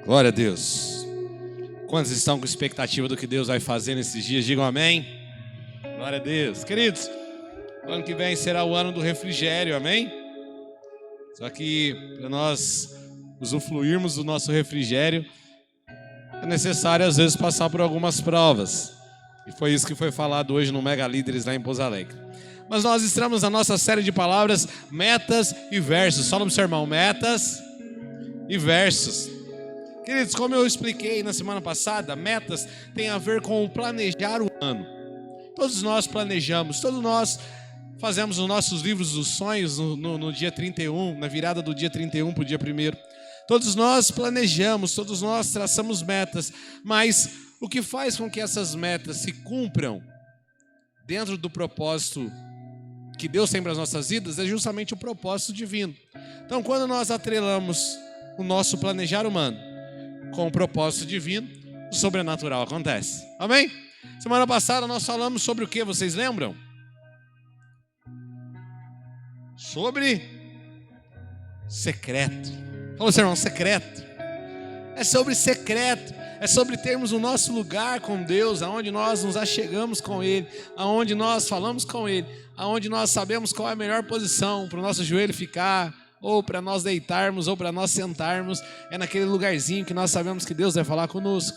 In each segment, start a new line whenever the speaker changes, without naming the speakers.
Glória a Deus. Quantos estão com expectativa do que Deus vai fazer nesses dias? Digam amém. Glória a Deus. Queridos, o ano que vem será o ano do refrigério, amém? Só que para nós usufruirmos do nosso refrigério, é necessário às vezes passar por algumas provas. E foi isso que foi falado hoje no Mega Líderes lá em Pouso Alegre. Mas nós estamos na nossa série de palavras, metas e versos. Fala para o seu irmão, metas e versos. Queridos, como eu expliquei na semana passada, metas tem a ver com planejar o ano. Todos nós planejamos, todos nós fazemos os nossos livros dos sonhos no dia 31, na virada do dia 31 para o dia 1º. Todos nós planejamos, todos nós traçamos metas, mas o que faz com que essas metas se cumpram dentro do propósito que Deus tem para as nossas vidas é justamente o propósito divino. Então, quando nós atrelamos o nosso planejar humano com o propósito divino, o sobrenatural acontece. Amém? Semana passada nós falamos sobre o que? Vocês lembram? Sobre secreto. Fala, seu irmão, secreto. É sobre secreto. É sobre termos o nosso lugar com Deus, aonde nós nos achegamos com Ele, aonde nós falamos com Ele, aonde nós sabemos qual é a melhor posição para o nosso joelho ficar, ou para nós deitarmos, ou para nós sentarmos. É naquele lugarzinho que nós sabemos que Deus vai falar conosco.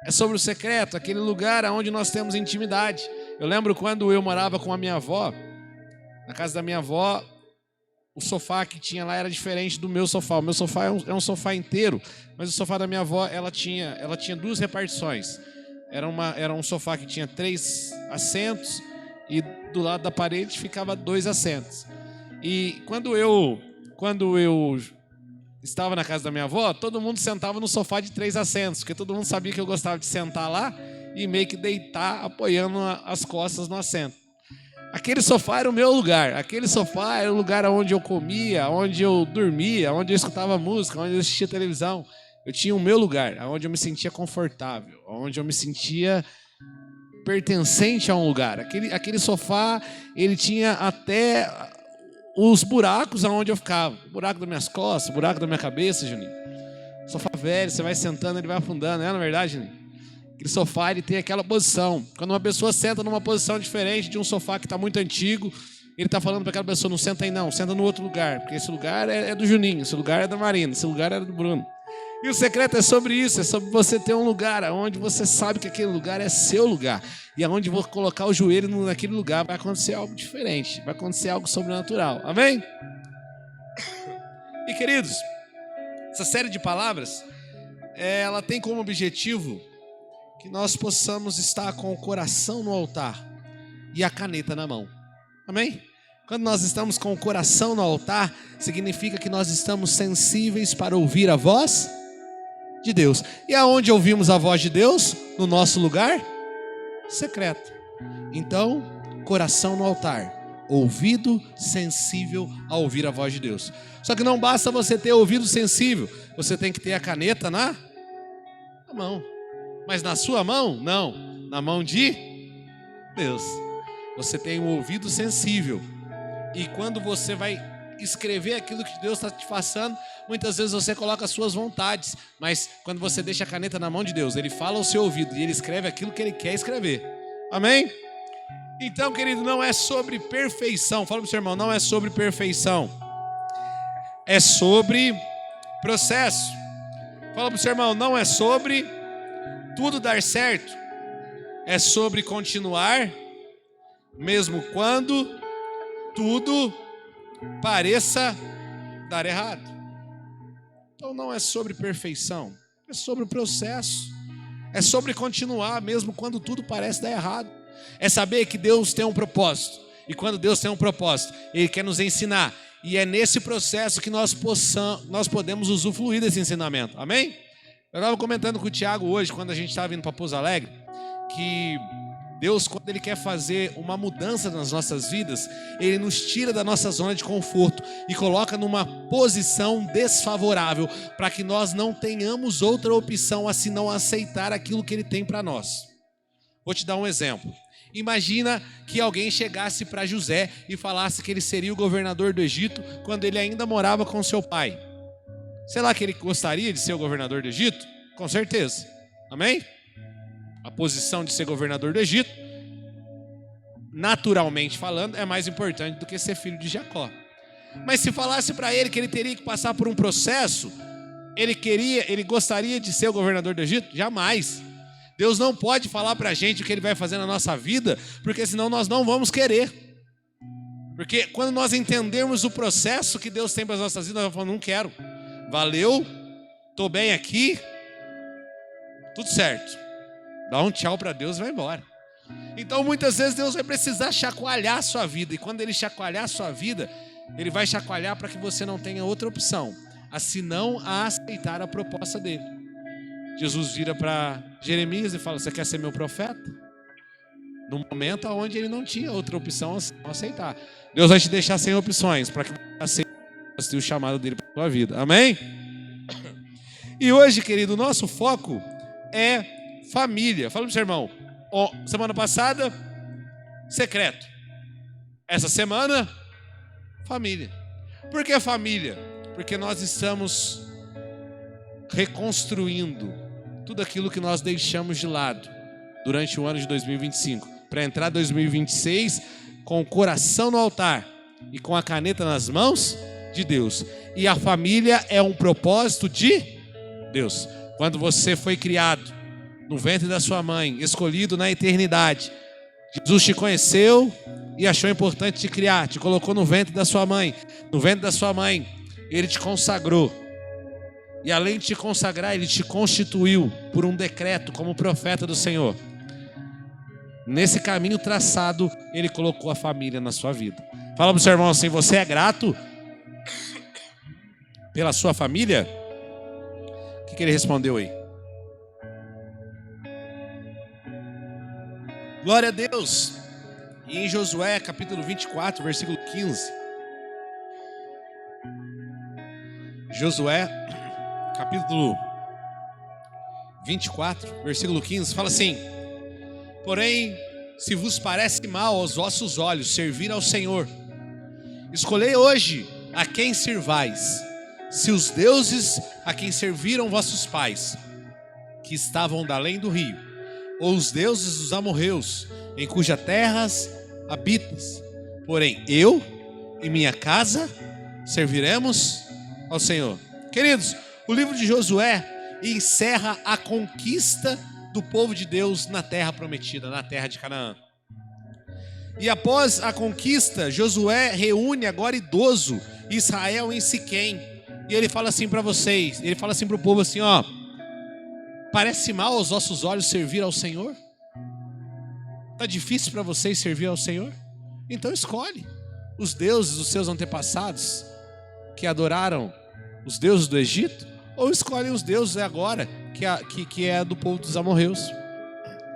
É sobre o secreto, aquele lugar onde nós temos intimidade. Eu lembro quando eu morava com a minha avó, na casa da minha avó, o sofá que tinha lá era diferente do meu sofá. O meu sofá é um sofá inteiro, mas o sofá da minha avó, ela tinha duas repartições. Era um sofá que tinha 3 assentos e do lado da parede ficava 2 assentos. E quando eu estava na casa da minha avó, todo mundo sentava no sofá de 3 assentos, porque todo mundo sabia que eu gostava de sentar lá e meio que deitar apoiando as costas no assento. Aquele sofá era o meu lugar, aquele sofá era o lugar onde eu comia, onde eu dormia, onde eu escutava música, onde eu assistia televisão. Eu tinha o meu lugar, onde eu me sentia confortável, onde eu me sentia pertencente a um lugar. Aquele sofá, ele tinha até os buracos aonde eu ficava. O buraco das minhas costas, o buraco da minha cabeça, Juninho. Sofá velho, você vai sentando, ele vai afundando, não é na verdade, Juninho? Aquele sofá, ele tem aquela posição. Quando uma pessoa senta numa posição diferente de um sofá que está muito antigo, ele está falando para aquela pessoa, não senta aí não, senta no outro lugar, porque esse lugar é do Juninho, esse lugar é da Marina, esse lugar é do Bruno. E o secreto é sobre isso, é sobre você ter um lugar onde você sabe que aquele lugar é seu lugar. E aonde vou colocar o joelho naquele lugar vai acontecer algo diferente, vai acontecer algo sobrenatural. Amém? E queridos, essa série de palavras, ela tem como objetivo que nós possamos estar com o coração no altar e a caneta na mão. Amém? Quando nós estamos com o coração no altar, significa que nós estamos sensíveis para ouvir a voz de Deus. E aonde ouvimos a voz de Deus? No nosso lugar secreto. Então, coração no altar, ouvido sensível a ouvir a voz de Deus. Só que não basta você ter ouvido sensível, você tem que ter a caneta na mão. Mas na sua mão? Não. Na mão de Deus. Você tem um ouvido sensível. E quando você vai escrever aquilo que Deus está te passando, muitas vezes você coloca as suas vontades. Mas quando você deixa a caneta na mão de Deus, Ele fala ao seu ouvido e Ele escreve aquilo que Ele quer escrever. Amém? Então, querido, não é sobre perfeição. Fala para o seu irmão, não é sobre perfeição. É sobre processo. Fala para o seu irmão, não é sobre tudo dar certo, é sobre continuar, mesmo quando tudo pareça dar errado. Então não é sobre perfeição, é sobre o processo, é sobre continuar, mesmo quando tudo parece dar errado. É saber que Deus tem um propósito, e quando Deus tem um propósito, Ele quer nos ensinar, e é nesse processo que nós podemos usufruir desse ensinamento. Amém? Eu estava comentando com o Tiago hoje, quando a gente estava indo para Pouso Alegre, que Deus, quando Ele quer fazer uma mudança nas nossas vidas, Ele nos tira da nossa zona de conforto e coloca numa posição desfavorável, para que nós não tenhamos outra opção a se não aceitar aquilo que Ele tem para nós. Vou te dar um exemplo. Imagina que alguém chegasse para José e falasse que ele seria o governador do Egito quando ele ainda morava com seu pai. Será que ele gostaria de ser o governador do Egito? Com certeza. Amém? A posição de ser governador do Egito, naturalmente falando, é mais importante do que ser filho de Jacó. Mas se falasse para ele que ele teria que passar por um processo, ele gostaria de ser o governador do Egito? Jamais. Deus não pode falar para a gente o que ele vai fazer na nossa vida, porque senão nós não vamos querer. Porque quando nós entendermos o processo que Deus tem para as nossas vidas, nós vamos falar, não quero. Valeu, estou bem aqui, tudo certo. Dá um tchau para Deus e vai embora. Então muitas vezes Deus vai precisar chacoalhar a sua vida. E quando Ele chacoalhar a sua vida, Ele vai chacoalhar para que você não tenha outra opção, senão a aceitar a proposta dEle. Jesus vira para Jeremias e fala, você quer ser meu profeta? No momento onde ele não tinha outra opção a aceitar. Deus vai te deixar sem opções para que você aceite o chamado dele para a sua vida. Amém? E hoje, querido, o nosso foco é família. Fala para o seu irmão. Semana passada, secreto. Essa semana, família. Por que família? Porque nós estamos reconstruindo tudo aquilo que nós deixamos de lado durante o ano de 2025. Para entrar 2026 com o coração no altar e com a caneta nas mãos de Deus. E a família é um propósito de Deus. Quando você foi criado no ventre da sua mãe, escolhido na eternidade, Jesus te conheceu e achou importante te criar, te colocou no ventre da sua mãe. No ventre da sua mãe, Ele te consagrou. E além de te consagrar, Ele te constituiu por um decreto como profeta do Senhor. Nesse caminho traçado, Ele colocou a família na sua vida. Fala para o seu irmão assim, você é grato pela sua família? O que ele respondeu aí? Glória a Deus. E em Josué, capítulo 24, versículo 15. Josué, capítulo 24, versículo 15, fala assim: porém, se vos parece mal aos vossos olhos servir ao Senhor, escolhei hoje a quem servais, se os deuses a quem serviram vossos pais, que estavam da além do rio, ou os deuses dos amorreus, em cujas terras habitas. Porém, eu e minha casa serviremos ao Senhor. Queridos, o livro de Josué encerra a conquista do povo de Deus na terra prometida, na terra de Canaã. E após a conquista, Josué reúne agora idoso Israel em Siquém. E ele fala assim para vocês, ele fala assim para o povo assim, ó: parece mal aos vossos olhos servir ao Senhor? Está difícil para vocês servir ao Senhor? Então escolhe os deuses dos seus antepassados que adoraram os deuses do Egito, ou escolhe os deuses agora que é do povo dos amorreus.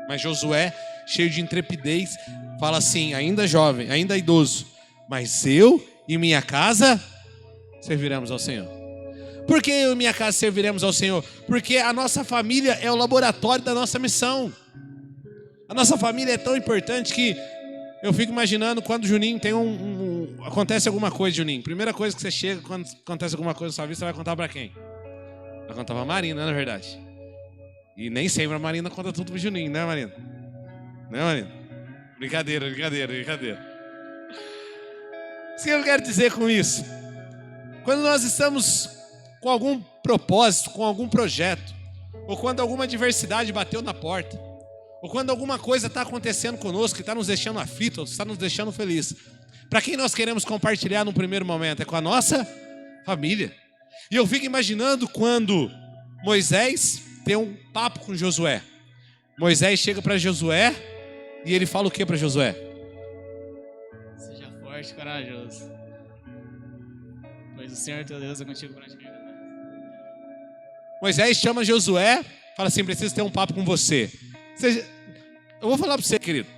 Mas Josué, cheio de intrepidez, fala assim, ainda jovem, ainda idoso: mas eu e minha casa serviremos ao Senhor. Por que eu e minha casa serviremos ao Senhor? Porque a nossa família é o laboratório da nossa missão. A nossa família é tão importante que eu fico imaginando quando o Juninho tem acontece alguma coisa, Juninho. Primeira coisa que você chega, quando acontece alguma coisa na sua vida, você vai contar pra quem? Vai contar pra Marina, na verdade. E nem sempre a Marina conta tudo pro Juninho, né, Marina? Né, Marina? Brincadeira. O que eu quero dizer com isso? Quando nós estamos com algum propósito, com algum projeto, ou quando alguma adversidade bateu na porta, ou quando alguma coisa está acontecendo conosco, que está nos deixando aflito, ou está nos deixando feliz, para quem nós queremos compartilhar no primeiro momento? É com a nossa família. E eu fico imaginando quando Moisés tem um papo com Josué. Moisés chega para Josué e ele fala o que para Josué?
Seja forte e corajoso, pois o Senhor teu Deus é contigo para te guardar.
Moisés chama Josué, fala assim: preciso ter um papo com você. Eu vou falar para você, querido,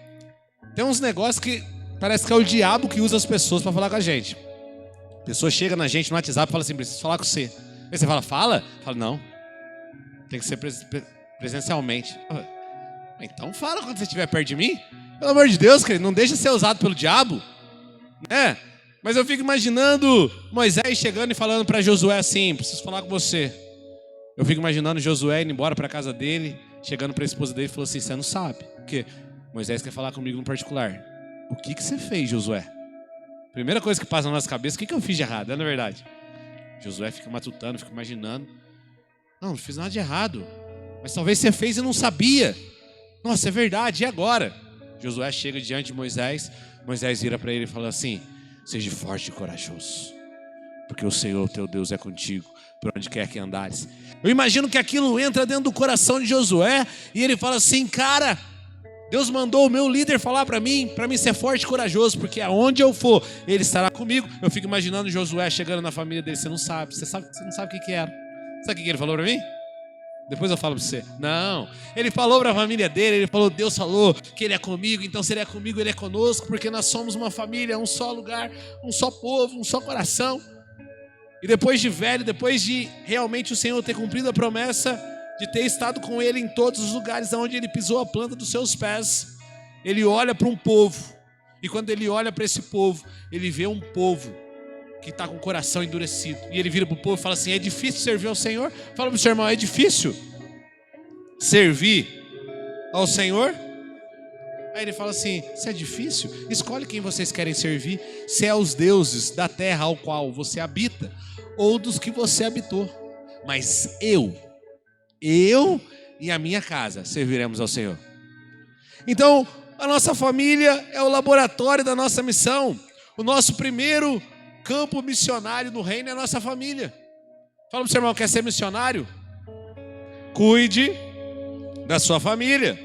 tem uns negócios que parece que é o diabo que usa as pessoas para falar com a gente. A pessoa chega na gente no WhatsApp e fala assim: preciso falar com você. Aí você fala: fala? Fala: não, tem que ser presencialmente. Então fala quando você estiver perto de mim. Pelo amor de Deus, querido, não deixa ser usado pelo diabo, né? Mas eu fico imaginando Moisés chegando e falando para Josué assim: preciso falar com você. Eu fico imaginando Josué indo embora para a casa dele, chegando para a esposa dele e falou assim: você não sabe, porque Moisés quer falar comigo no particular. O que você fez, Josué? Primeira coisa que passa na nossa cabeça: o que eu fiz de errado? É na verdade. Josué fica matutando, fica imaginando: não fiz nada de errado, mas talvez você fez e não sabia. Nossa, é verdade, e agora? Josué chega diante de Moisés. Moisés vira para ele e fala assim: seja forte e corajoso, porque o Senhor teu Deus é contigo por onde quer que andares. Eu imagino que aquilo entra dentro do coração de Josué e ele fala assim: cara, Deus mandou o meu líder falar para mim ser forte e corajoso, porque aonde eu for, ele estará comigo. Eu fico imaginando Josué chegando na família dele: você não sabe o que era. Sabe o que ele falou para mim? Depois eu falo para você. Não, ele falou para a família dele, ele falou: Deus falou que ele é comigo, então se ele é comigo, ele é conosco, porque nós somos uma família, um só lugar, um só povo, um só coração. E depois de velho, depois de realmente o Senhor ter cumprido a promessa de ter estado com ele em todos os lugares onde ele pisou a planta dos seus pés, ele olha para um povo, e quando ele olha para esse povo, ele vê um povo que está com o coração endurecido, e ele vira para o povo e fala assim: é difícil servir ao Senhor? Fala para o seu irmão: é difícil servir ao Senhor? Aí ele fala assim: se é difícil, escolhe quem vocês querem servir, se é os deuses da terra ao qual você habita, ou dos que você habitou, mas eu e a minha casa serviremos ao Senhor. Então a nossa família é o laboratório da nossa missão. O nosso primeiro campo missionário do reino é a nossa família. Fala para o seu irmão: quer ser missionário? Cuide da sua família.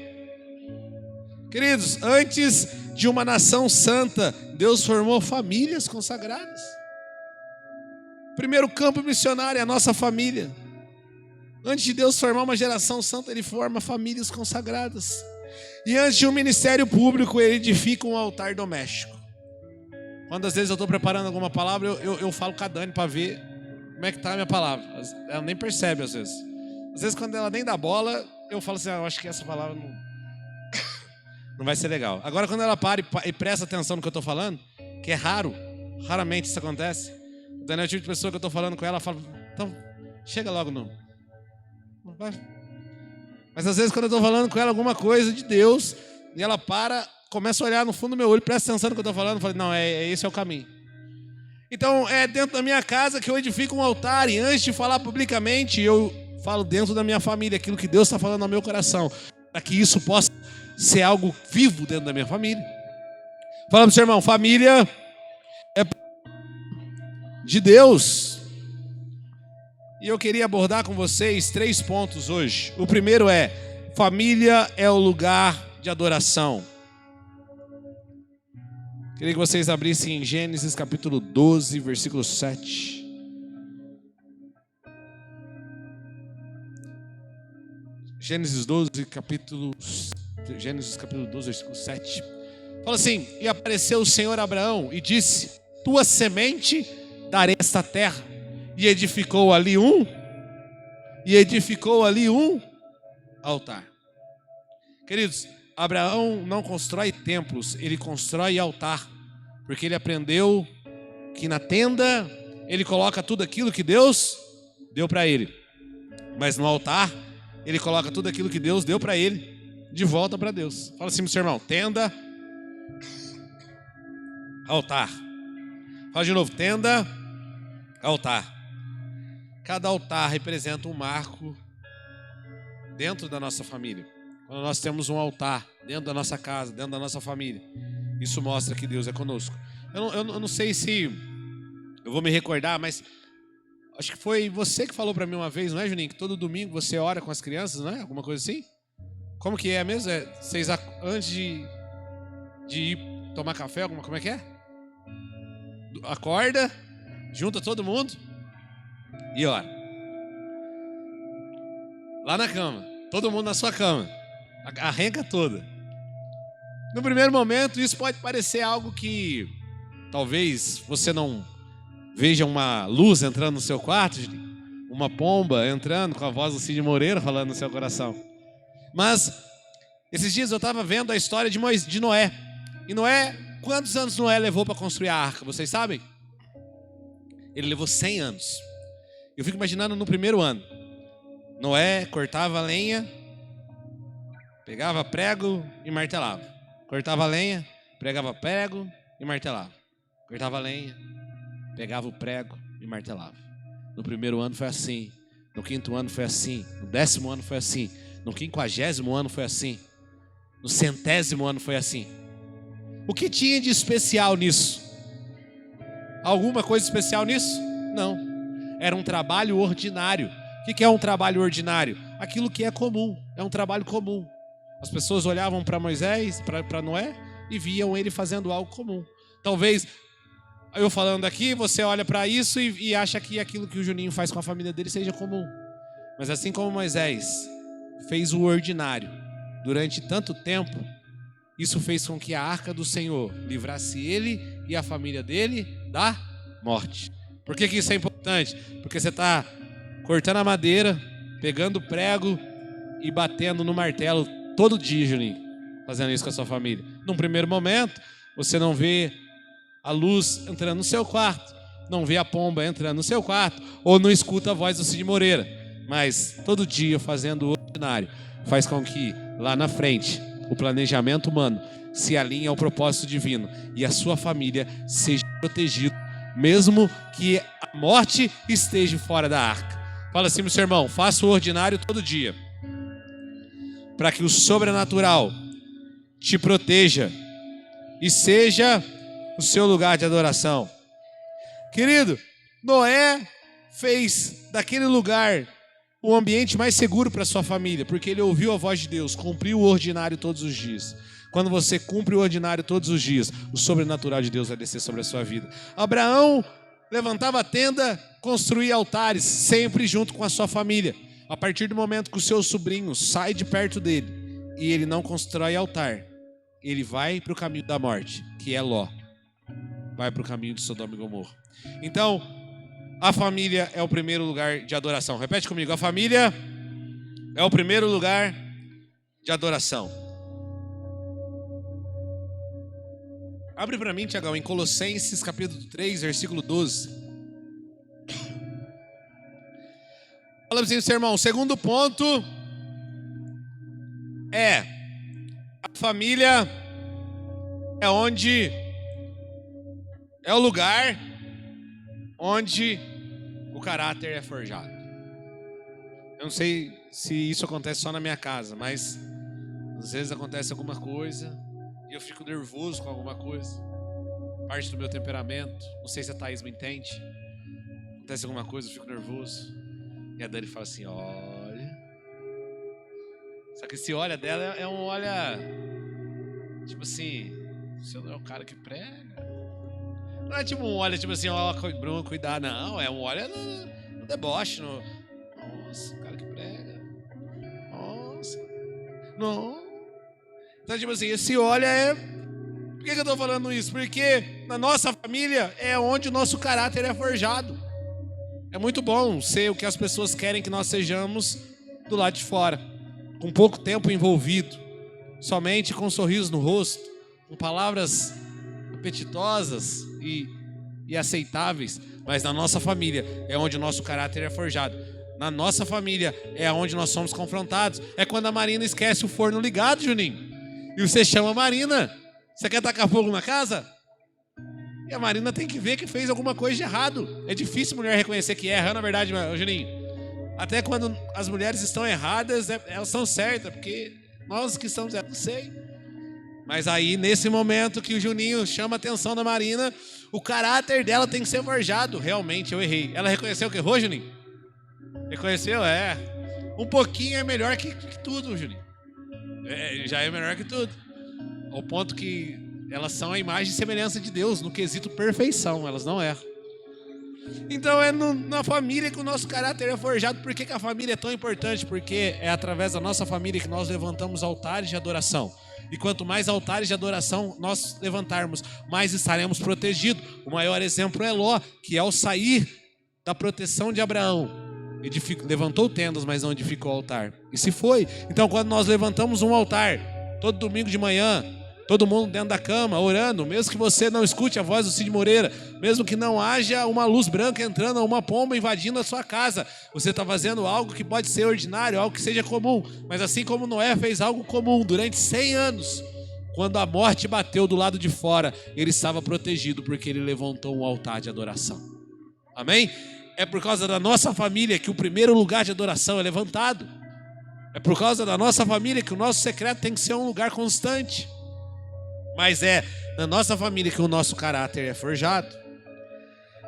Queridos, antes de uma nação santa, Deus formou famílias consagradas. Primeiro campo missionário é a nossa família. Antes de Deus formar uma geração santa, Ele forma famílias consagradas. E antes de um ministério público, Ele edifica um altar doméstico. Quando às vezes eu estou preparando alguma palavra, eu falo com a Dani para ver como é que está a minha palavra. Ela nem percebe às vezes. Às vezes quando ela nem dá bola, eu falo assim: eu acho que essa palavra não vai ser legal. Agora quando ela para e presta atenção no que eu estou falando, que é raramente isso acontece. O Daniel é o tipo de pessoa que eu estou falando com ela, fala: então chega logo não vai. Mas às vezes quando eu estou falando com ela alguma coisa de Deus, e ela para, começa a olhar no fundo do meu olho, presta atenção no que eu estou falando, eu falo: não, esse é o caminho. Então é dentro da minha casa que eu edifico um altar, e antes de falar publicamente, eu falo dentro da minha família aquilo que Deus está falando no meu coração, para que isso possa ser algo vivo dentro da minha família. Fala para o seu irmão: família é de Deus. E eu queria abordar com vocês 3 pontos hoje. O primeiro é: família é o lugar de adoração. Queria que vocês abrissem em Gênesis capítulo 12, versículo 7. Gênesis capítulo 12, versículo 7. Fala assim: e apareceu o Senhor a Abraão e disse: tua semente darei esta terra. E edificou ali um altar. Queridos, Abraão não constrói templos, ele constrói altar, porque ele aprendeu que na tenda ele coloca tudo aquilo que Deus deu para ele, mas no altar ele coloca tudo aquilo que Deus deu para ele de volta para Deus. Fala assim pro seu irmão: tenda, altar. Fala de novo: tenda, altar. Cada altar representa um marco dentro da nossa família. Quando nós temos um altar dentro da nossa casa, dentro da nossa família, isso mostra que Deus é conosco. Eu não sei se eu vou me recordar, mas acho que foi você que falou para mim uma vez, não é, Juninho? Que todo domingo você ora com as crianças, não é? Alguma coisa assim? Como que é mesmo? Vocês antes de ir tomar café, como é que é? Acorda, junta todo mundo e ora. Lá na cama, todo mundo na sua cama, a renca toda. No primeiro momento isso pode parecer algo que talvez você não veja uma luz entrando no seu quarto, uma pomba entrando com a voz do Cid Moreira falando no seu coração. Mas esses dias eu estava vendo a história de Noé. E Noé Quantos anos Noé levou para construir a arca? Vocês sabem? Ele levou 100 anos. Eu fico imaginando no primeiro ano. Noé cortava lenha, pegava prego e martelava. Cortava lenha, pregava prego e martelava. Cortava lenha, pegava o prego e martelava. No primeiro ano foi assim. No quinto ano foi assim. No 10º ano foi assim. No 50º ano foi assim. No 100º ano foi assim. O que tinha de especial nisso? Alguma coisa especial nisso? Não. Era um trabalho ordinário. O que é um trabalho ordinário? Aquilo que é comum. É um trabalho comum. As pessoas olhavam para Moisés, para Noé, e viam ele fazendo algo comum. Talvez, eu falando aqui, você olha para isso e acha que aquilo que o Juninho faz com a família dele seja comum. Mas assim como Moisés fez o ordinário durante tanto tempo, isso fez com que a arca do Senhor livrasse ele e a família dele da morte. Por que isso é importante? Porque você está cortando a madeira, pegando prego e batendo no martelo todo dia, Juninho, fazendo isso com a sua família. Num primeiro momento, você não vê a luz entrando no seu quarto, não vê a pomba entrando no seu quarto, ou não escuta a voz do Cid Moreira. Mas todo dia fazendo o ordinário faz com que lá na frente o planejamento humano se alinhe ao propósito divino e a sua família seja protegida, mesmo que a morte esteja fora da arca. Fala assim pro seu irmão: faça o ordinário todo dia, para que o sobrenatural te proteja e seja o seu lugar de adoração. Querido, Noé fez daquele lugar o ambiente mais seguro para sua família, porque ele ouviu a voz de Deus, cumpriu o ordinário todos os dias. Quando você cumpre o ordinário todos os dias, o sobrenatural de Deus vai descer sobre a sua vida. Abraão levantava a tenda, construía altares, sempre junto com a sua família. A partir do momento que o seu sobrinho sai de perto dele e ele não constrói altar, ele vai para o caminho da morte, que é Ló. Vai para o caminho de Sodoma e Gomorra. Então, a família é o primeiro lugar de adoração. Repete comigo: a família é o primeiro lugar de adoração. Abre para mim, Tiagão, em Colossenses capítulo 3, versículo 12. Fala assim, seu irmão, o segundo ponto é: a família é o lugar onde o caráter é forjado. Eu não sei se isso acontece só na minha casa, mas às vezes acontece alguma coisa e eu fico nervoso com alguma coisa, parte do meu temperamento. Não sei se a Thaís me entende. Acontece alguma coisa, eu fico nervoso. E a Dani fala assim: olha. Só que esse olha dela é um olha, tipo assim, você não é o cara que prega. Não é tipo um olha, tipo assim, ó, Bruno, cuidar. Não, é um olha no deboche. Nossa, o cara que prega. Nossa. Não. Então, tipo assim, esse olha é... Por que eu tô falando isso? Porque na nossa família é onde o nosso caráter é forjado. É muito bom ser o que as pessoas querem que nós sejamos do lado de fora, com pouco tempo envolvido, somente com um sorriso no rosto, com palavras apetitosas e aceitáveis. Mas na nossa família é onde o nosso caráter é forjado. Na nossa família é onde nós somos confrontados. É quando a Marina esquece o forno ligado, Juninho, e você chama a Marina: você quer tacar fogo na casa? E a Marina tem que ver que fez alguma coisa de errado. É difícil a mulher reconhecer que erra, na verdade, Juninho. Até quando as mulheres estão erradas, elas são certas, porque nós que estamos errados, não sei. Mas aí, nesse momento que o Juninho chama a atenção da Marina, o caráter dela tem que ser forjado. Realmente, eu errei. Ela reconheceu que errou, Juninho? Reconheceu? É. Um pouquinho é melhor que tudo, Juninho. Já é melhor que tudo. Ao ponto que elas são a imagem e semelhança de Deus, no quesito perfeição, elas não erram. Então é na família que o nosso caráter é forjado. Por que a família é tão importante? Porque é através da nossa família que nós levantamos altares de adoração. E quanto mais altares de adoração nós levantarmos, mais estaremos protegidos. O maior exemplo é Ló, que ao sair da proteção de Abraão, levantou tendas, mas não edificou altar. E se foi. Então quando nós levantamos um altar, todo domingo de manhã, Todo mundo dentro da cama, orando, mesmo que você não escute a voz do Cid Moreira, mesmo que não haja uma luz branca entrando ou uma pomba invadindo a sua casa, você está fazendo algo que pode ser ordinário, algo que seja comum. Mas assim como Noé fez algo comum durante 100 anos, quando a morte bateu do lado de fora, ele estava protegido porque ele levantou um altar de adoração. Amém? É por causa da nossa família que o primeiro lugar de adoração é levantado. É por causa da nossa família que o nosso secreto tem que ser um lugar constante. Mas é na nossa família que o nosso caráter é forjado.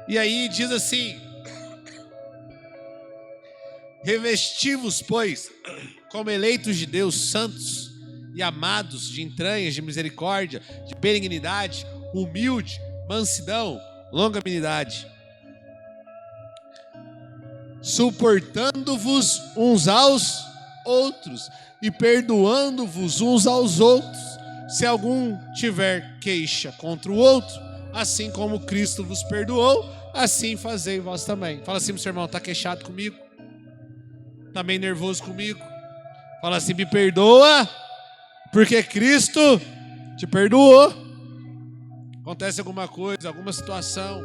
E aí diz assim: revesti-vos, pois, como eleitos de Deus, santos e amados, de entranhas, de misericórdia, de benignidade, humilde, mansidão, longanimidade, suportando-vos uns aos outros e perdoando-vos uns aos outros, se algum tiver queixa contra o outro, assim como Cristo vos perdoou, assim fazei vós também. Fala assim pro seu irmão: tá queixado comigo? Tá meio nervoso comigo? Fala assim: me perdoa, porque Cristo te perdoou. Acontece alguma coisa, alguma situação.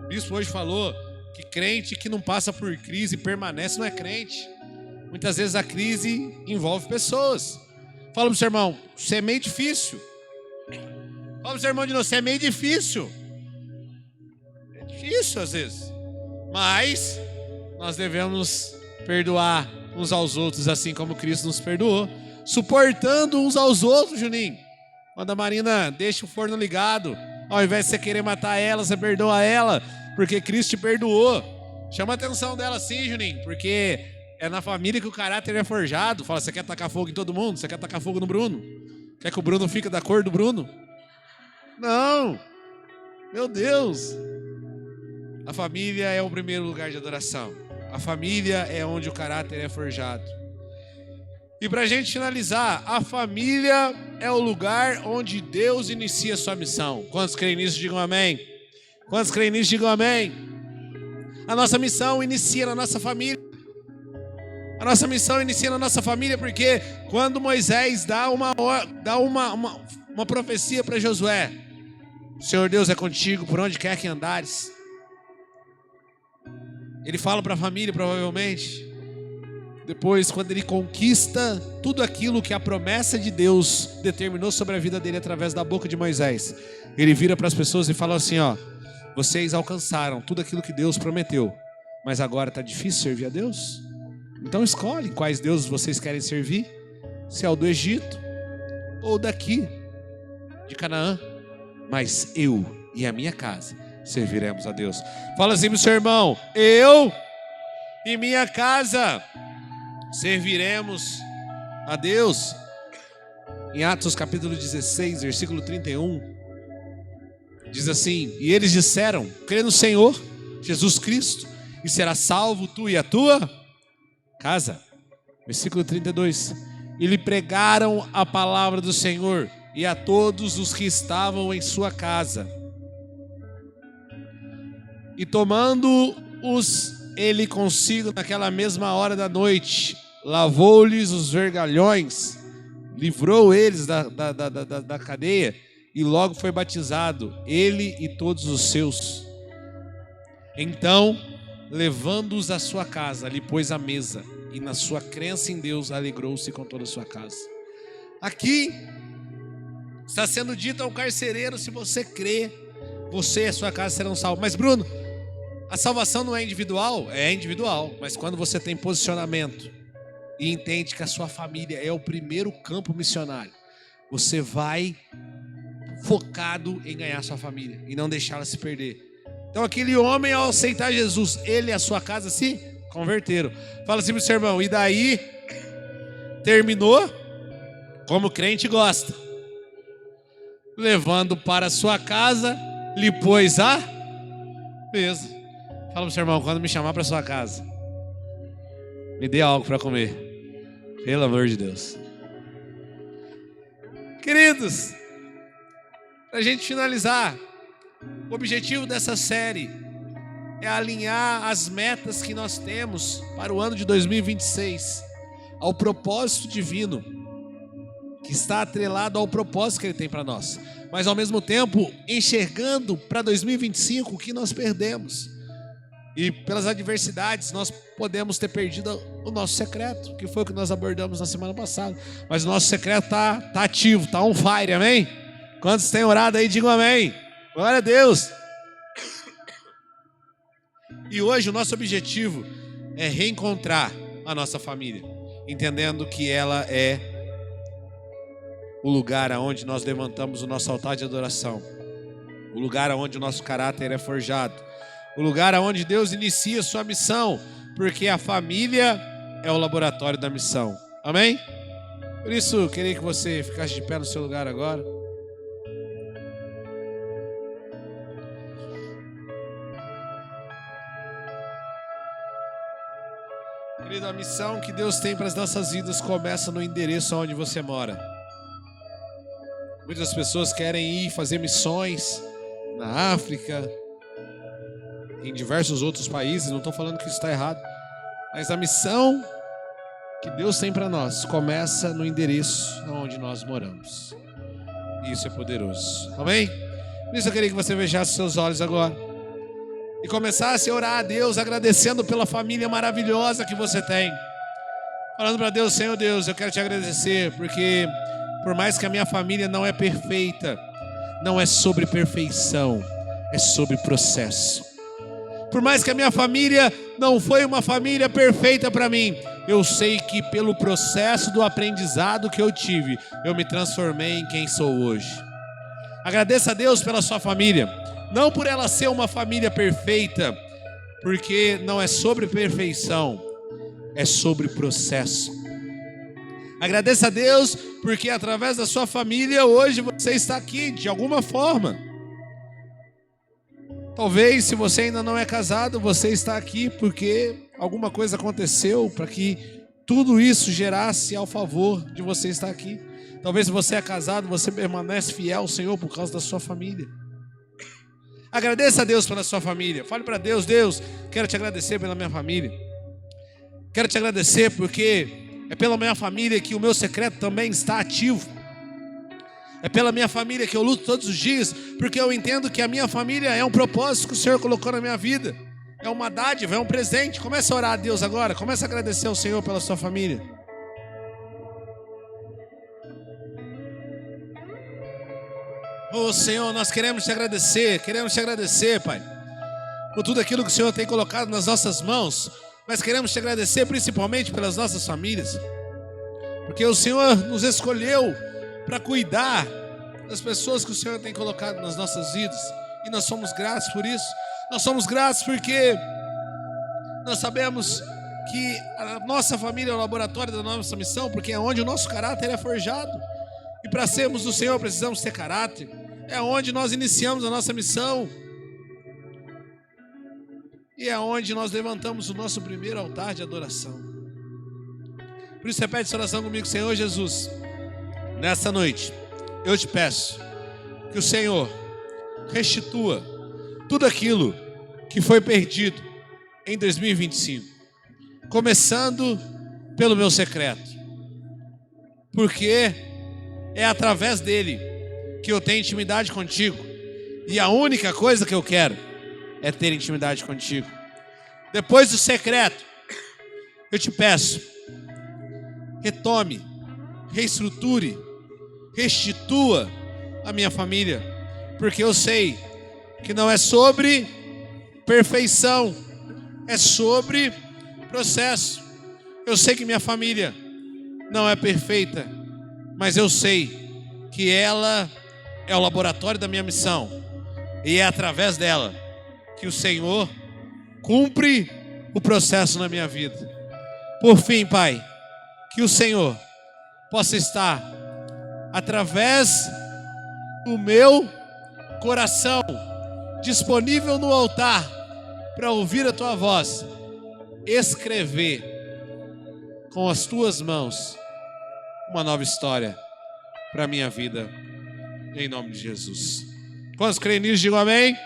O bispo hoje falou que crente que não passa por crise e permanece não é crente. Muitas vezes a crise envolve pessoas. Fala pro seu irmão: você é meio difícil. Fala pro seu irmão de novo: você é meio difícil. É difícil às vezes, mas nós devemos perdoar uns aos outros, assim como Cristo nos perdoou. Suportando uns aos outros, Juninho. Quando a Marina deixa o forno ligado, ao invés de você querer matar ela, você perdoa ela, porque Cristo te perdoou. Chama a atenção dela sim, Juninho, porque é na família que o caráter é forjado. Fala: você quer tacar fogo em todo mundo? Você quer tacar fogo no Bruno? Quer que o Bruno fique da cor do Bruno? Não! Meu Deus! A família é o primeiro lugar de adoração. A família é onde o caráter é forjado. E para a gente finalizar, a família é o lugar onde Deus inicia a sua missão. Quantos creem nisso, digam amém. Quantos creem nisso, digam amém. A nossa missão inicia na nossa família. A nossa missão inicia na nossa família porque quando Moisés dá uma profecia para Josué: o Senhor Deus é contigo por onde quer que andares. Ele fala para a família, provavelmente. Depois, quando ele conquista tudo aquilo que a promessa de Deus determinou sobre a vida dele através da boca de Moisés, ele vira para as pessoas e fala assim: ó, vocês alcançaram tudo aquilo que Deus prometeu, mas agora está difícil servir a Deus? Então escolhe quais deuses vocês querem servir, se é o do Egito ou daqui de Canaã, mas eu e a minha casa serviremos a Deus. Fala assim pro seu irmão: eu e minha casa serviremos a Deus. Em Atos capítulo 16, versículo 31, diz assim: e eles disseram: crê no Senhor Jesus Cristo e será salvo tu e a tua casa. Versículo 32, e lhe pregaram a palavra do Senhor e a todos os que estavam em sua casa. E tomando-os ele consigo naquela mesma hora da noite, lavou-lhes os vergalhões, livrou eles da cadeia, e logo foi batizado, ele e todos os seus. Então, levando-os à sua casa, lhe pôs a mesa, e na sua crença em Deus alegrou-se com toda a sua casa. Aqui está sendo dito ao carcereiro: se você crê, você e a sua casa serão salvos. Mas Bruno, a salvação não é individual? É individual, mas quando você tem posicionamento e entende que a sua família é o primeiro campo missionário, você vai focado em ganhar a sua família e não deixá-la se perder. Então aquele homem, ao aceitar Jesus, ele e a sua casa se converteram. Fala assim pro seu irmão: e daí terminou como o crente gosta, levando para a sua casa, lhe pôs a mesa. Fala pro seu irmão: quando me chamar para sua casa, me dê algo para comer, pelo amor de Deus. Queridos, para a gente finalizar, o objetivo dessa série é alinhar as metas que nós temos para o ano de 2026 ao propósito divino que está atrelado ao propósito que Ele tem para nós, mas ao mesmo tempo enxergando para 2025 o que nós perdemos. E pelas adversidades nós podemos ter perdido o nosso secreto, que foi o que nós abordamos na semana passada. Mas o nosso secreto está ativo, está on fire, amém? Quantos têm orado aí, digam amém. Glória a Deus. E hoje o nosso objetivo é reencontrar a nossa família, entendendo que ela é o lugar onde nós levantamos o nosso altar de adoração, o lugar onde o nosso caráter é forjado, o lugar onde Deus inicia sua missão, porque a família é o laboratório da missão. Amém? Por isso, eu queria que você ficasse de pé no seu lugar agora. Querido, a missão que Deus tem para as nossas vidas começa no endereço onde você mora. Muitas pessoas querem ir fazer missões na África, em diversos outros países, não estou falando que isso está errado, mas a missão que Deus tem para nós começa no endereço onde nós moramos. E isso é poderoso, amém? Por isso eu queria que você fechasse seus olhos agora e começasse a orar a Deus, agradecendo pela família maravilhosa que você tem, falando para Deus: Senhor Deus, eu quero te agradecer, porque por mais que a minha família não é perfeita, não é sobre perfeição, é sobre processo. Por mais que a minha família não foi uma família perfeita para mim, eu sei que pelo processo do aprendizado que eu tive, eu me transformei em quem sou hoje. Agradeça a Deus pela sua família, não por ela ser uma família perfeita, porque não é sobre perfeição, é sobre processo. Agradeça a Deus porque através da sua família hoje você está aqui de alguma forma. Talvez, se você ainda não é casado, você está aqui porque alguma coisa aconteceu para que tudo isso gerasse ao favor de você estar aqui. Talvez, se você é casado, você permanece fiel ao Senhor por causa da sua família. Agradeça a Deus pela sua família. Fale para Deus: Deus, quero te agradecer pela minha família. Quero te agradecer porque é pela minha família que o meu secreto também está ativo. É pela minha família que eu luto todos os dias, porque eu entendo que a minha família é um propósito que o Senhor colocou na minha vida. É uma dádiva, é um presente. Comece a orar a Deus agora, comece a agradecer ao Senhor pela sua família. Oh Senhor, nós queremos te agradecer, Pai, por tudo aquilo que o Senhor tem colocado nas nossas mãos. Mas queremos te agradecer principalmente pelas nossas famílias, porque o Senhor nos escolheu para cuidar das pessoas que o Senhor tem colocado nas nossas vidas, e nós somos gratos por isso. Nós somos gratos porque nós sabemos que a nossa família é o laboratório da nossa missão, porque é onde o nosso caráter é forjado, e para sermos do Senhor precisamos ter caráter. É onde nós iniciamos a nossa missão, e é onde nós levantamos o nosso primeiro altar de adoração. Por isso repete essa oração comigo: Senhor Jesus, nessa noite, eu te peço que o Senhor restitua tudo aquilo que foi perdido em 2025, começando pelo meu secreto, porque é através dele que eu tenho intimidade contigo, e a única coisa que eu quero é ter intimidade contigo. Depois do secreto, eu te peço, retome, reestruture, restitua a minha família, porque eu sei que não é sobre perfeição, é sobre processo. Eu sei que minha família não é perfeita, mas eu sei que ela é o laboratório da minha missão, e é através dela que o Senhor cumpre o processo na minha vida. Por fim, Pai, que o Senhor possa estar através do meu coração disponível no altar para ouvir a tua voz, escrever com as tuas mãos uma nova história para a minha vida, em nome de Jesus. Quantos creem nisso, digam amém.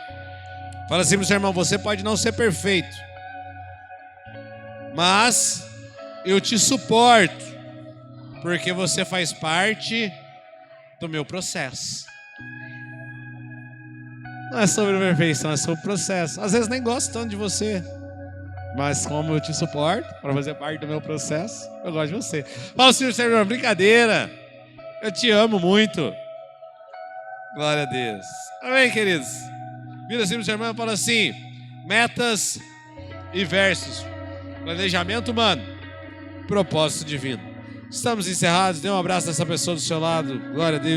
Fala assim para o seu irmão: você pode não ser perfeito, mas eu te suporto, Porque você faz parte do meu processo. Não é sobre perfeição, é sobre processo. Às vezes nem gosto tanto de você, mas como eu te suporto para fazer parte do meu processo, eu gosto de você. Fala, Senhor, servidor, brincadeira. Eu te amo muito. Glória a Deus. Amém, queridos? Vida simples, irmã, fala assim: metas e versos. Planejamento humano, propósito divino. Estamos encerrados. Dê um abraço nessa pessoa do seu lado. Glória a Deus.